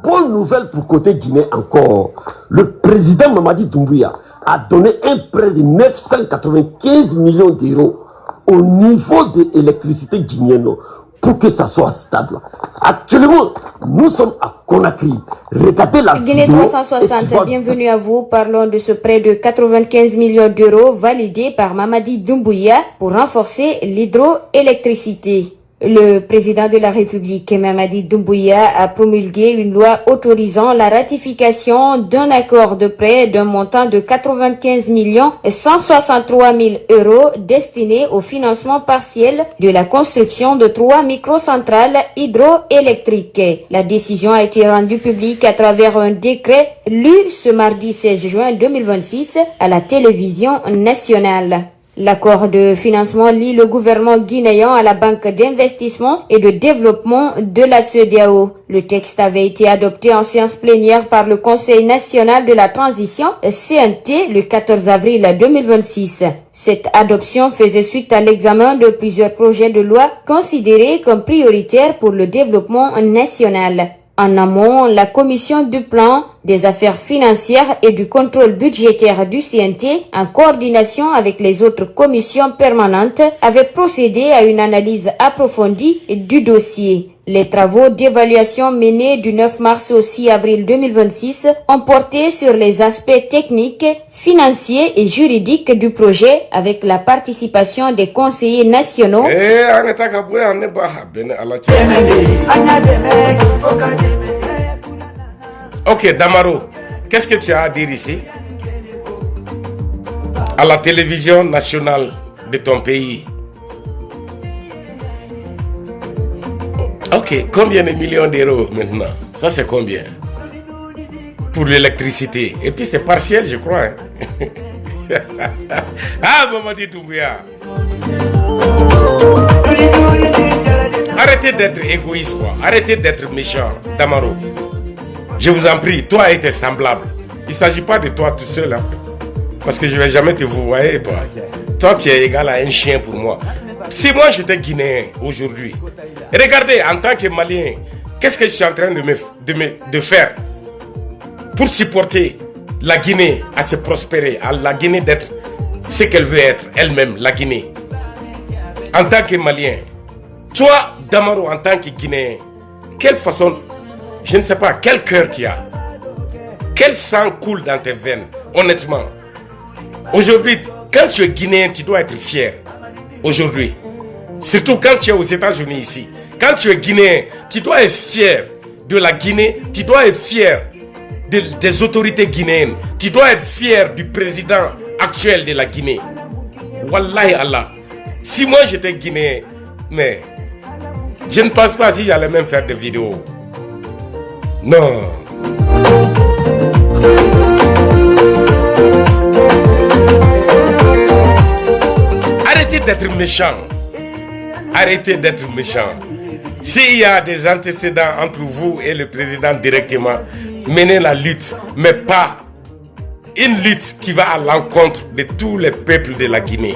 Bonne nouvelle pour côté Guinée encore. Le président Mamadi Doumbouya a donné un prêt de 995 millions d'euros au niveau de l'électricité guinéenne pour que ça soit stable. Actuellement, nous sommes à Conakry. Regardez la Guinée 360, bienvenue à vous. Parlons de ce prêt de 95 millions d'euros validé par Mamadi Doumbouya pour renforcer l'hydroélectricité. Le président de la République, Mamadi Doumbouya, a promulgué une loi autorisant la ratification d'un accord de prêt d'un montant de 95 163 000 euros destiné au financement partiel de la construction de 3 microcentrales hydroélectriques. La décision a été rendue publique à travers un décret lu ce mardi 16 juin 2026 à la télévision nationale. L'accord de financement lie le gouvernement guinéen à la Banque d'investissement et de développement de la CEDEAO. Le texte avait été adopté en séance plénière par le Conseil national de la transition CNT le 14 avril 2026. Cette adoption faisait suite à l'examen de plusieurs projets de loi considérés comme prioritaires pour le développement national. En amont, la commission du plan, des affaires financières et du contrôle budgétaire du CNT, en coordination avec les autres commissions permanentes, avait procédé à une analyse approfondie du dossier. Les travaux d'évaluation menés du 9 mars au 6 avril 2026 ont porté sur les aspects techniques, financiers et juridiques du projet avec la participation des conseillers nationaux. Ok, Damaro, qu'est-ce que tu as à dire ici? À la télévision nationale de ton pays. Ok, combien de millions d'euros maintenant? Ça c'est combien? Pour l'électricité. Et puis c'est partiel, je crois. Hein? Ah, Mamadi Doumbouya. Arrêtez d'être égoïste, quoi. Arrêtez d'être méchant, Damaro. Je vous en prie, toi et tes semblables. Il ne s'agit pas de toi tout seul. Hein? Parce que je ne vais jamais te vouvoyer, toi. Toi, tu es égal à un chien pour moi. Si moi j'étais Guinéen aujourd'hui, regardez, en tant que Malien, qu'est-ce que je suis en train de faire pour supporter la Guinée à se prospérer, à la Guinée d'être ce qu'elle veut être elle-même, la Guinée. En tant que Malien, toi, Damaro, en tant que Guinéen, quelle façon, je ne sais pas, quel cœur tu as, quel sang coule dans tes veines, honnêtement. Aujourd'hui, quand tu es Guinéen, tu dois être fier. Aujourd'hui, surtout quand tu es aux États-Unis ici, quand tu es Guinéen, tu dois être fier de la Guinée, tu dois être fier des autorités guinéennes, tu dois être fier du président actuel de la Guinée. Wallahi Allah, si moi j'étais Guinéen, mais je ne pense pas si j'allais même faire des vidéos. Non. Arrêtez d'être méchant. Arrêtez d'être méchant. S'il y a des antécédents entre vous et le président directement, menez la lutte, mais pas une lutte qui va à l'encontre de tous les peuples de la Guinée,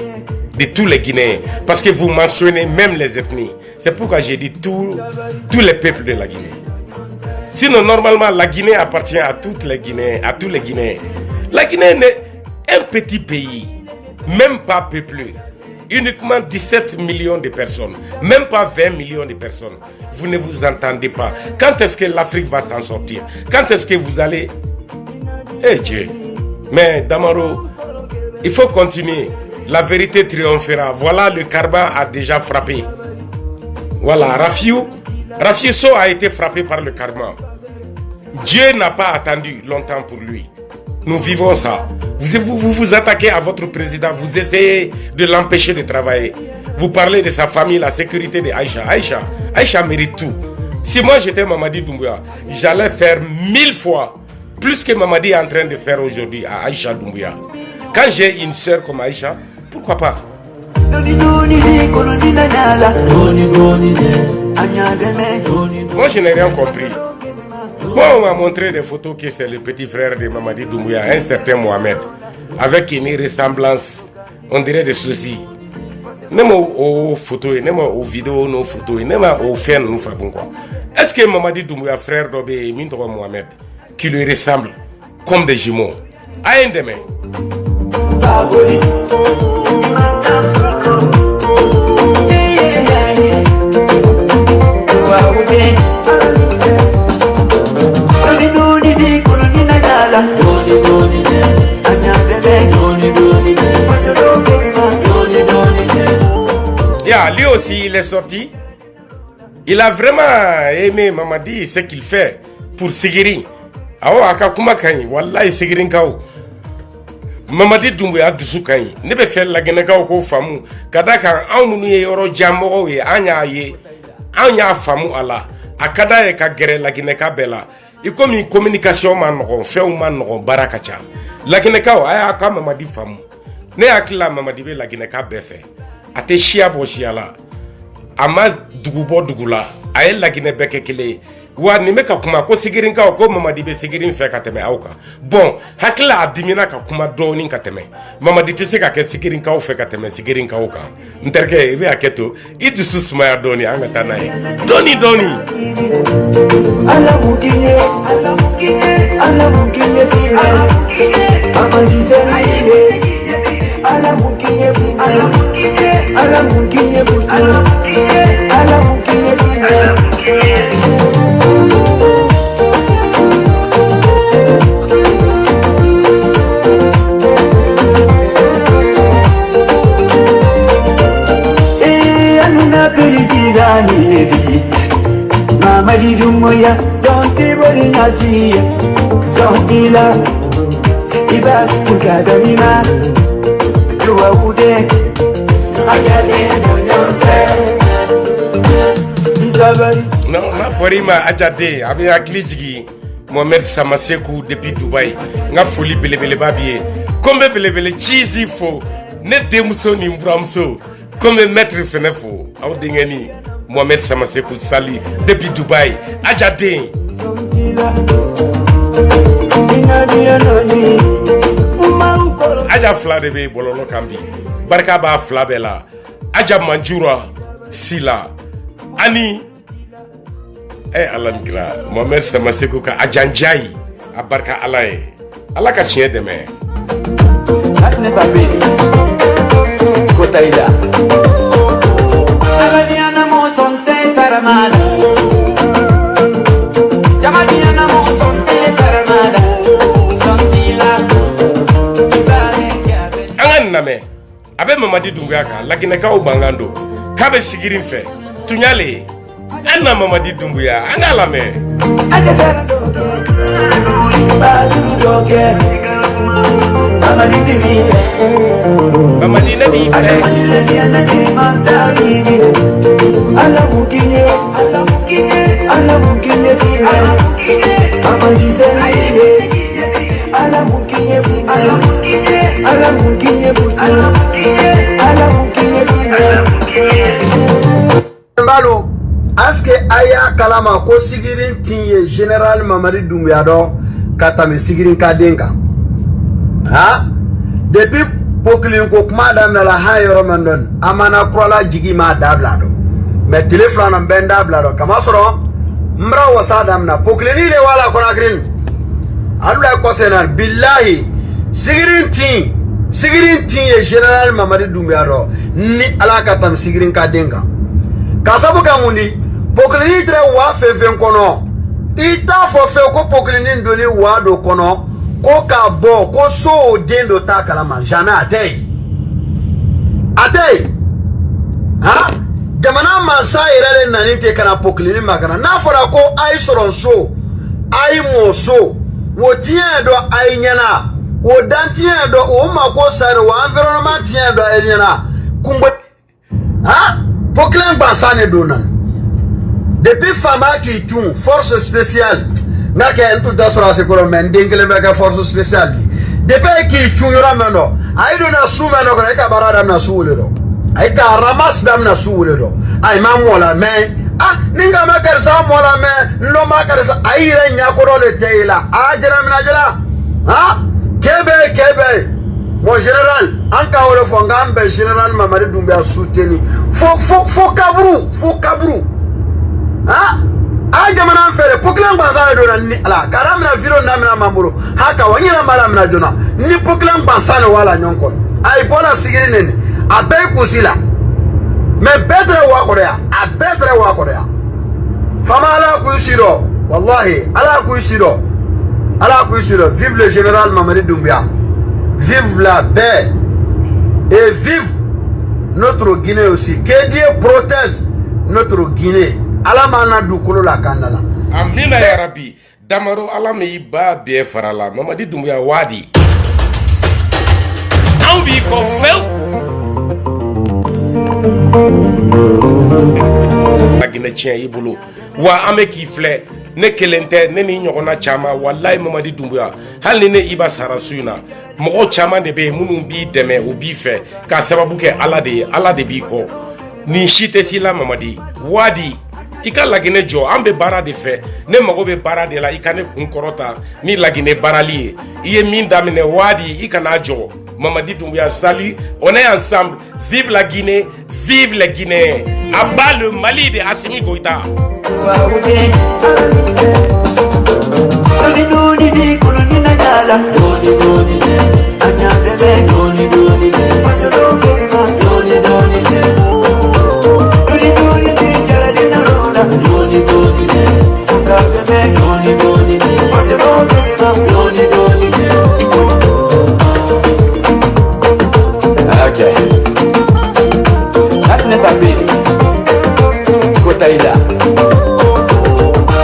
de tous les Guinéens, parce que vous mentionnez même les ethnies. C'est pourquoi j'ai dit tous les peuples de la Guinée. Sinon, normalement, la Guinée appartient à toutes les Guinéens, à tous les Guinéens. La Guinée est un petit pays, même pas peuplé. Uniquement 17 millions de personnes, même pas 20 millions de personnes. Vous ne vous entendez pas. Quand est-ce que l'Afrique va s'en sortir? Quand est-ce que vous allez... Eh Dieu. Mais Damaro, il faut continuer. La vérité triomphera. Voilà, le karma a déjà frappé. Voilà, Rafiou Sow a été frappé par le karma. Dieu n'a pas attendu longtemps pour lui. Nous vivons ça. Vous attaquez à votre président, vous essayez de l'empêcher de travailler. Vous parlez de sa famille, la sécurité de Aïcha. Aïcha mérite tout. Si moi j'étais Mamadi Doumbouya, j'allais faire 1000 fois plus que Mamadi est en train de faire aujourd'hui à Aïcha Doumbouya. Quand j'ai une soeur comme Aïcha, pourquoi pas? Moi je n'ai rien compris. Moi, on m'a montré des photos que c'est le petit frère de Mamadi Doumbouya, un certain Mohamed, avec une ressemblance, on dirait des soucis. nema o photo nema o vidéo no photo nema o fen no fa bon quoi. Est-ce que Mamadi Doumbouya frère d'Obé min to Mohamed qui lui ressemble comme des jumeaux? A un demain. Lui aussi il est sorti. Il a vraiment aimé Mamadi, ce qu'il fait pour Sigiri. Awo akakuma kanyi wallahi Sigirin kaw. Mamadi Doumbouya dusu kanyi. Ne be fel la gene kaw ko famu. Kadaka anmu ye yoro jammo ye anya famu ala. Akada e ka gere la gene ka bela. Ikomi communication man no fe o man no baraka cha. La gene kaw aya ka Mamadi famu. Ne akila Mamadi be la gene ka befe. Ate shia bo shia la. Ama dugubo dugula ay lagine beke kile wa ni meka kuma ko Sigirin ka ko Mamadi be Sigirin fe ka teme awka bon hakla adimina ka kuma doni ka teme Mamadi tese ka ke Sigirin ka fe ka teme Sigirin ka oka nterke ri aketo itu susma ya doni anga tanaye doni ala mukinye si Mamadi se aibe ala mukinye anuna perizidani Mamadi Doumbouya donte boli nasi zontila ibas tukadamina tuwa ude non, ma forima ajade avec Aklizgi Mohamed Samasekou depuis Dubaï. Nga foli belebele babie. Comme belebele cheesy fo. Ne demuso ni mbramso. Comme maître fenefo. Aw dengeni Mohamed Samasekou Sali depuis Dubaï. Ajade. Aja fla de be bololo kambi. Barka ba fla bela. Aja Manjura Sila. Ani Alankila Mohamed Samasekou ka ajanjai abarka alaye ala ka chien deme Atne babe Kotaila Aladiana monte saramada Jamadiana monte saramada Santila Angan name abe Mamadi Doumbouya ka lagine ka ubangando ka be Sigirin fe tunyale Anna Mamadi Doumbouya, Anna la me. Mamadi Nabi. Aske aya kalama ko Sigirin tinye General Mamadi Doumbouya do katame Sigirin kadenga ha depuis pokilin ko kuma damna la hayoro mandon amana krola jigi ma dabla do mais téléphone am ben dabla do kama soro mra wasa damna pokilini le wala kona green Allah ko senar billahi Sigirin tinye General Mamadi Doumbouya do ni ala katame Sigirin kadenga kasabu kamundi poklini tre wa fefen kono ita fo fe ko poklini ndoni wa do kono ko ka bo ko so dendo ta kalama jamais atei ha jamana masa irele nani te kana poklini makana na fora ko ai soron so ai mo so wo tie do ai nyana wo dan tie do o ma ko sare wa environment tie do ai nyana kumbo ha poklin basane donan depuis fama qui tue force spéciale n'a qu'un tout d'assurance c'est quoi mais dingue mega force spéciale depuis qui tue yora mano ay do na su mano ko ka barada na su le do ay ka ramas dam na su le do ay ma mola mais ninga ma kar sa mola mais no ma kar sa ay re nya ko le teila ajira mina jala ha kebe Mon général, en cas où le fond, général Mamadi Doumbouya soutenu. Faut Kabrou. Hein? Ah, jamana fere poklan bansana dona ni ala karamna viro namna mamuro haka wanyira malamna dona ni poklan bansana wala nyonkon ay bola sigiri nene abe kusila mais betre wa korea fama ala kuisiro wallahi ala kuisiro vive le général Mamadi Doumbouya, vive la paix et vive notre Guinée aussi, que Dieu protège notre Guinée. Alamana dukolo la kanala. Amina ya Rabbi. Damaro alame iba be farala. Mamadi Doumbouya wadi. Ambi ko fel. Agine tien ibulu. Wa ame ki fle. Ne kelente ne ni nyogona chama wallahi Mamadi Doumbouya. Hal ne iba sarasuna. Mogo chama de be munu bi deme u bi fe. Ka sababu ke ala de bi ko. Ni shite sila Mamadi. Wadi. Ika lagine jo ambe bara de fe ne mago be bara de la ikane kunkorota ni lagine barali iye min damine wadi ikana jo Mamadi Doumbouya salut, on est ensemble, vive la Guinée, vive les Guinéens, abat le Mali de Assimi Goïta. Okay. That never be. Kotaila.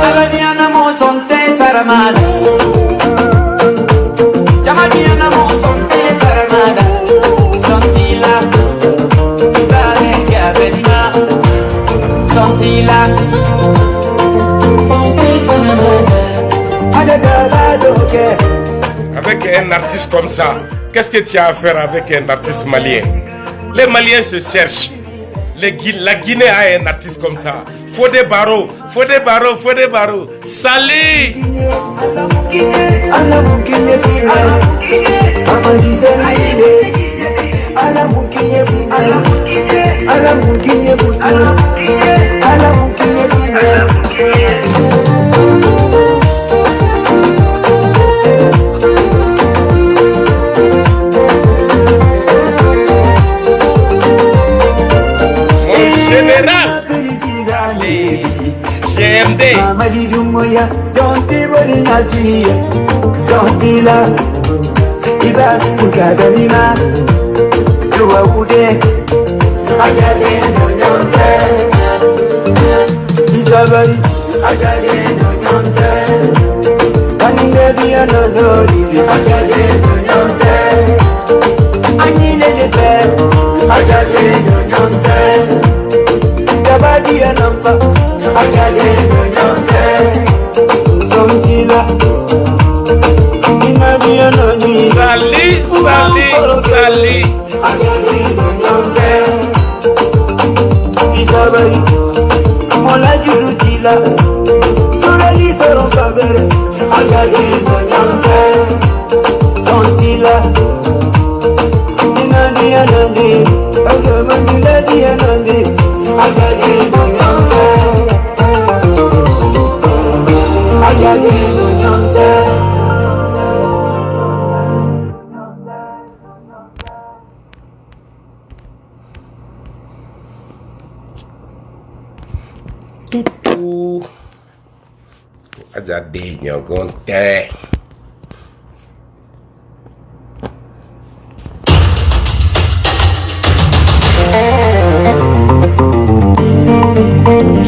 Aladiana mo sonte saramada. Jamadiana mo sonte saramada. Sontila. Ibare kabedina. Sontila. Sonte saramada. Adada doke. Avec un artiste comme ça, qu'est-ce que tu as à faire avec un artiste malien? Les Maliens se cherchent. La Guinée a un artiste comme ça. Faut des barreaux. Salut! Général GMD Mamadi Doumbouya, Jonti Boni Nasia, Zontila, Ibas Tukadamima, Luaude, Agade no Yonte, Isabari, Agade no Yonte, Kaningadia no Nori, Agade no Yonte, Anine de Pe, Agade no Yonte. Kabadi anamfa, agade no yonte. Sonkila, inadi anani. Sali. Agade no yonte. Isabari, mola julutila. Surali soron kabere. Agade no yonte. Sonkila, inadi anani. Agamani anani. Agade no yonte. Agade no yonte. Tutu Agade nyogonte.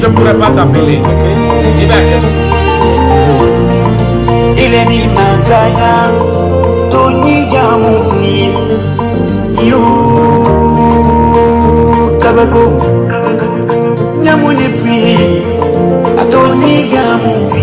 Je pourrais pas t'appeler, ok? Il est ni mazaya, Tony Jamoufli, You Kabako, Nyamuni Free, Tony Jamoufli.